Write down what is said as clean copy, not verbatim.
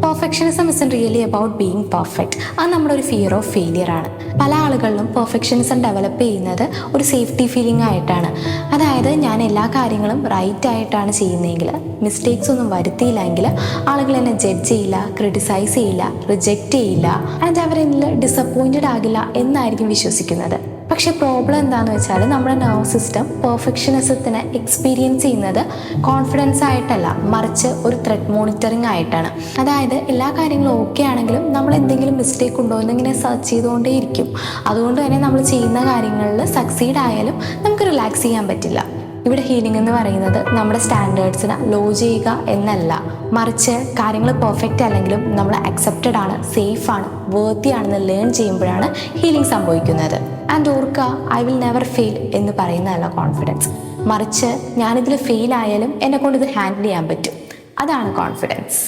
Perfectionism is really about being perfect. അത് നമ്മുടെ ഒരു ഫിയർ ഓഫ് ഫെയിലിയർ ആണ്. പല ആളുകളിലും പെർഫെക്ഷനിസം ഡെവലപ്പ് ചെയ്യുന്നത് ഒരു സേഫ്റ്റി ഫീലിംഗ് ആയിട്ടാണ്. അതായത് ഞാൻ എല്ലാ കാര്യങ്ങളും റൈറ്റ് ആയിട്ടാണ് ചെയ്യുന്നതെങ്കിൽ, മിസ്റ്റേക്സ് ഒന്നും വരുത്തിയില്ലെങ്കിൽ ആളുകൾ എന്നെ ജഡ്ജ് ചെയ്യില്ല, ക്രിട്ടിസൈസ് ചെയ്യില്ല, റിജക്റ്റ് ചെയ്യില്ല, ആൻഡ് അവരെന്നിൽ ഡിസപ്പോയിൻറ്റഡ് ആകില്ല എന്നായിരിക്കും വിശ്വസിക്കുന്നത്. പക്ഷെ പ്രോബ്ലം എന്താണെന്ന് വെച്ചാൽ നമ്മുടെ നെർവ് സിസ്റ്റം പെർഫെക്ഷനിസത്തിനെ എക്സ്പീരിയൻസ് ചെയ്യുന്നത് കോൺഫിഡൻസ് ആയിട്ടല്ല, മറിച്ച് ഒരു ത്രെഡ് മോണിറ്ററിങ് ആയിട്ടാണ്. അതായത് എല്ലാ കാര്യങ്ങളും ഓക്കെ ആണെങ്കിലും നമ്മൾ എന്തെങ്കിലും മിസ്റ്റേക്ക് ഉണ്ടോ എന്നിങ്ങനെ സെർച്ച് ചെയ്തുകൊണ്ടേയിരിക്കും. അതുകൊണ്ട് തന്നെ നമ്മൾ ചെയ്യുന്ന കാര്യങ്ങളിൽ സക്സീഡ് ആയാലും നമുക്ക് റിലാക്സ് ചെയ്യാൻ പറ്റില്ല. ഇവിടെ ഹീലിംഗ് എന്ന് പറയുന്നത് നമ്മുടെ സ്റ്റാൻഡേർഡ്സിനെ ലോ ചെയ്യുക എന്നല്ല, മറിച്ച് കാര്യങ്ങൾ പെർഫെക്റ്റ് അല്ലെങ്കിലും നമ്മൾ അക്സെപ്റ്റഡ് ആണ്, സേഫ് ആണ്, വേർത്തി ആണെന്ന് ലേൺ ചെയ്യുമ്പോഴാണ് ഹീലിംഗ് സംഭവിക്കുന്നത്. ആൻഡ് ഓർക്കുക, ഐ വിൽ നെവർ ഫെയിൽ എന്ന് പറയുന്നതല്ല കോൺഫിഡൻസ്, മറിച്ച് ഞാനിതിൽ ഫെയിൽ ആയാലും എന്നെ കൊണ്ട് ഇത് ഹാൻഡിൽ ചെയ്യാൻ പറ്റും. അതാണ് കോൺഫിഡൻസ്.